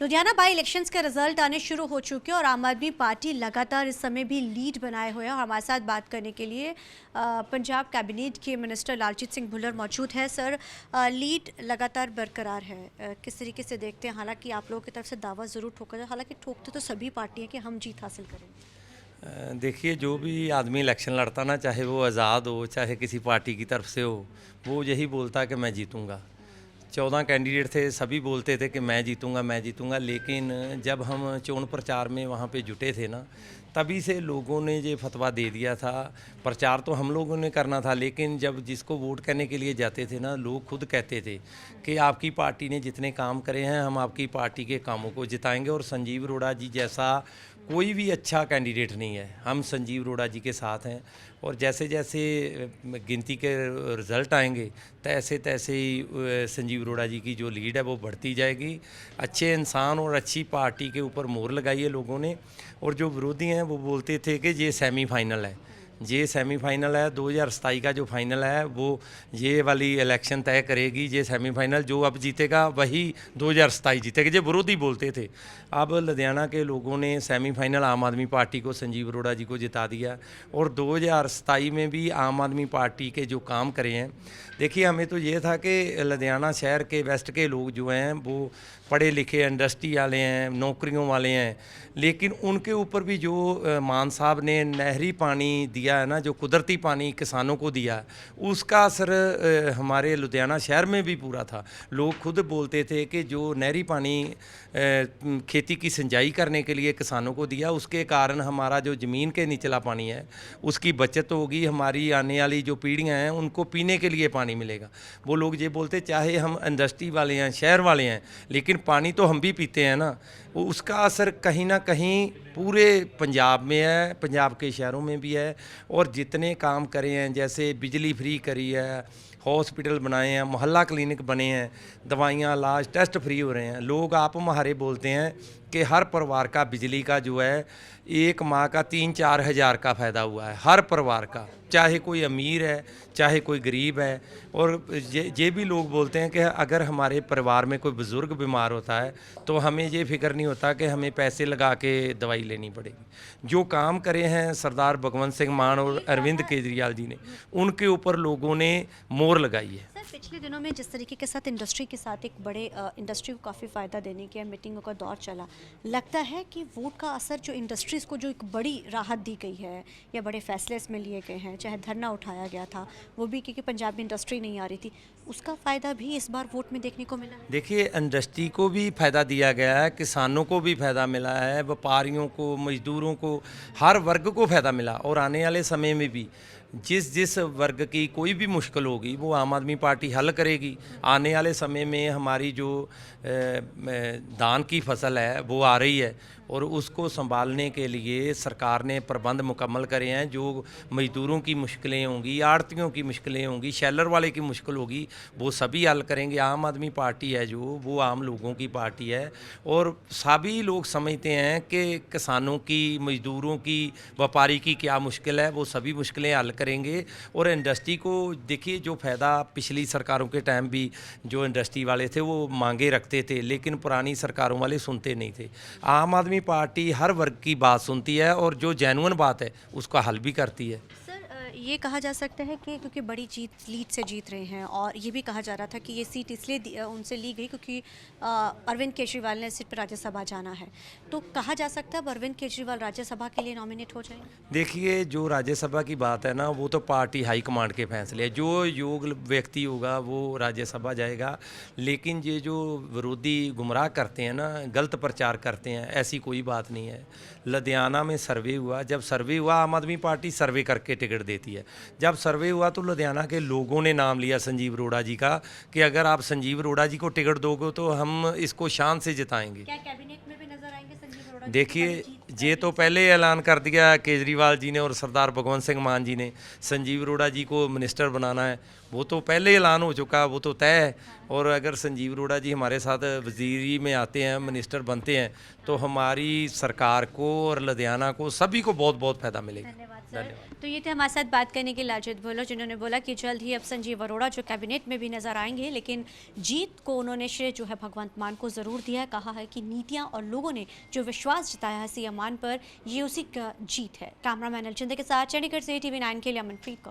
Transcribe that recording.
Ludhiana by elections के result आने शुरू हो चुके हैं और आम आदमी पार्टी लगातार इस समय भी लीड बनाए हुए हैं। और हमारे साथ बात करने के लिए पंजाब कैबिनेट के मिनिस्टर लालजीत सिंह भुल्लर मौजूद है। सर, लीड लगातार बरकरार है, किस तरीके से देखते हैं? हालांकि आप लोगों की तरफ से दावा ज़रूर ठोका जाए, हालांकि ठोकते तो सभी पार्टियाँ कि हम जीत हासिल करेंगे। देखिए, जो भी आदमी इलेक्शन लड़ता ना, चाहे वो आज़ाद हो चाहे किसी पार्टी की तरफ से हो, वो यही बोलता है कि मैं जीतूंगा। 14 कैंडिडेट थे, सभी बोलते थे कि मैं जीतूंगा। लेकिन जब हम चोन प्रचार में वहाँ पे जुटे थे ना, तभी से लोगों ने ये फतवा दे दिया था। प्रचार तो हम लोगों ने करना था, लेकिन जब जिसको वोट करने के लिए जाते थे ना, लोग खुद कहते थे कि आपकी पार्टी ने जितने काम करे हैं, हम आपकी पार्टी के कामों को जिताएंगे। और संजीव रोड़ा जी जैसा कोई भी अच्छा कैंडिडेट नहीं है, हम संजीव रोड़ा जी के साथ हैं। और जैसे जैसे गिनती के रिज़ल्ट आएंगे, तैसे तैसे ही संजीव रोड़ा जी की जो लीड है वो बढ़ती जाएगी। अच्छे इंसान और अच्छी पार्टी के ऊपर मोहर लगाई है लोगों ने। और जो विरोधी हैं वो बोलते थे कि ये सेमीफाइनल है, ये सेमीफाइनल है। 2027 का जो फाइनल है वो ये वाली इलेक्शन तय करेगी। ये सेमीफाइनल जो अब जीतेगा वही 2027 जीतेगा, ये विरोधी बोलते थे। अब लुधियाना के लोगों ने सेमीफाइनल आम आदमी पार्टी को, संजीव रोड़ा जी को जिता दिया। और 2027 में भी आम आदमी पार्टी के जो काम करे हैं, देखिए हमें तो ये था कि लुधियाना शहर के वेस्ट के लोग जो हैं वो पढ़े लिखे इंडस्ट्री वाले हैं, नौकरियों वाले हैं, लेकिन उनके ऊपर भी जो मान साहब ने नहरी पानी दिया है ना, जो कुदरती पानी किसानों को दिया, उसका असर हमारे लुधियाना शहर में भी पूरा था। लोग खुद बोलते थे कि जो नहरी पानी खेती की सिंचाई करने के लिए किसानों को दिया, उसके कारण हमारा जो ज़मीन के निचला पानी है उसकी बचत होगी। हमारी आने वाली जो पीढ़ियाँ हैं उनको पीने के लिए पानी मिलेगा। वो लोग ये बोलते, चाहे हम इंडस्ट्री वाले हैं, शहर वाले हैं, लेकिन पानी तो हम भी पीते हैं ना। उसका असर कहीं ना कहीं पूरे पंजाब में है, पंजाब के शहरों में भी है। और जितने काम करे हैं, जैसे बिजली फ्री करी है, हॉस्पिटल बनाए हैं, मोहल्ला क्लिनिक बने हैं, दवाइयाँ, इलाज, टेस्ट फ्री हो रहे हैं। लोग आप महारे बोलते हैं कि हर परिवार का बिजली का जो है एक माह का 3-4 हज़ार का फ़ायदा हुआ है, हर परिवार का, चाहे कोई अमीर है चाहे कोई गरीब है। और ये भी लोग बोलते हैं कि अगर हमारे परिवार में कोई बुज़ुर्ग बीमार होता है तो हमें ये फिक्र नहीं होता कि हमें पैसे लगा के दवाई लेनी पड़ेगी। जो काम करे हैं सरदार भगवंत सिंह मान और अरविंद केजरीवाल जी ने, उनके ऊपर लोगों ने मोहर लगाई है। पिछले दिनों में जिस तरीके के साथ इंडस्ट्री के साथ एक बड़े इंडस्ट्री को काफ़ी फ़ायदा देने के मीटिंगों का दौर चला, लगता है कि वोट का असर जो इंडस्ट्रीज़ को जो एक बड़ी राहत दी गई है या बड़े फैसले इसमें लिए गए हैं, चाहे धरना उठाया गया था वो भी क्योंकि पंजाब में इंडस्ट्री नहीं आ रही थी, उसका फ़ायदा भी इस बार वोट में देखने को मिला है। देखिए, इंडस्ट्री को भी फ़ायदा दिया गया है, किसानों को भी फ़ायदा मिला है, व्यापारियों को, मजदूरों को, हर वर्ग को फ़ायदा मिला। और आने वाले समय में भी जिस जिस वर्ग की कोई भी मुश्किल होगी वो आम आदमी पार्टी हल करेगी। आने वाले समय में हमारी जो धान की फसल है वो आ रही है और उसको संभालने के लिए सरकार ने प्रबंध मुकम्मल करे हैं। जो मजदूरों की मुश्किलें होंगी, आड़तियों की मुश्किलें होंगी, शैलर वाले की मुश्किल होगी, वो सभी हल करेंगे। आम आदमी पार्टी है जो, वो आम लोगों की पार्टी है। और सभी लोग समझते हैं कि किसानों की, मजदूरों की, व्यापारी की क्या मुश्किल है, वो सभी मुश्किलें हल करेंगे। और इंडस्ट्री को देखिए, जो फ़ायदा पिछली सरकारों के टाइम भी जो इंडस्ट्री वाले थे वो मांगे रखते थे, लेकिन पुरानी सरकारों वाले सुनते नहीं थे। आम आदमी पार्टी हर वर्ग की बात सुनती है और जो जेन्युइन बात है उसका हल भी करती है। ये कहा जा सकता है कि क्योंकि बड़ी लीड से जीत रहे हैं, और ये भी कहा जा रहा था कि ये सीट इसलिए उनसे ली गई क्योंकि अरविंद केजरीवाल ने सीट पर राज्यसभा जाना है, तो कहा जा सकता है अब अरविंद केजरीवाल राज्यसभा के लिए नॉमिनेट हो जाएंगे। देखिए, जो राज्यसभा की बात है ना, वो तो पार्टी हाईकमांड के फैसले है। जो योग्य व्यक्ति होगा वो राज्यसभा जाएगा। लेकिन ये जो विरोधी गुमराह करते हैं ना, गलत प्रचार करते हैं, ऐसी कोई बात नहीं है। लुधियाना में सर्वे हुआ, जब सर्वे हुआ आम आदमी पार्टी सर्वे करके टिकट देती है। जब सर्वे हुआ तो लुधियाना के लोगों ने नाम लिया संजीव रोड़ा जी का कि अगर आप संजीव रोड़ा जी को टिकट दोगे तो हम इसको शान से जिताएंगे। क्या कैबिनेट में भी नजर आएंगे संजीव रोड़ा जी? देखिए, ये तो पहले ऐलान कर दिया केजरीवाल जी ने और सरदार भगवंत सिंह मान जी ने, संजीव रोड़ा जी को मिनिस्टर बनाना है। वो तो पहले ऐलान हो चुका, वो तो तय है। और अगर संजीव रोड़ा जी हमारे साथ वजीरी में आते हैं, मिनिस्टर बनते हैं, तो हमारी सरकार को और लुधियाना को सभी को बहुत बहुत फ़ायदा मिलेगा। धन्यवाद। धन्यवाद। तो ये थे हमारे साथ बात करने के लालजीत भुल्लर, जिन्होंने बोला कि जल्द ही अब संजीव अरोड़ा जो कैबिनेट में भी नजर आएंगे, लेकिन जीत को उन्होंने श्रेय जो है भगवंत मान को ज़रूर दिया है। कहा है कि नीतियां और लोगों ने जो विश्वास जताया है सीएम मान पर, ये उसी का जीत है। कैमरामैन अलजिंदर के साथ चंडीगढ़ से TV9 के लिए अमनप्रीत कौर।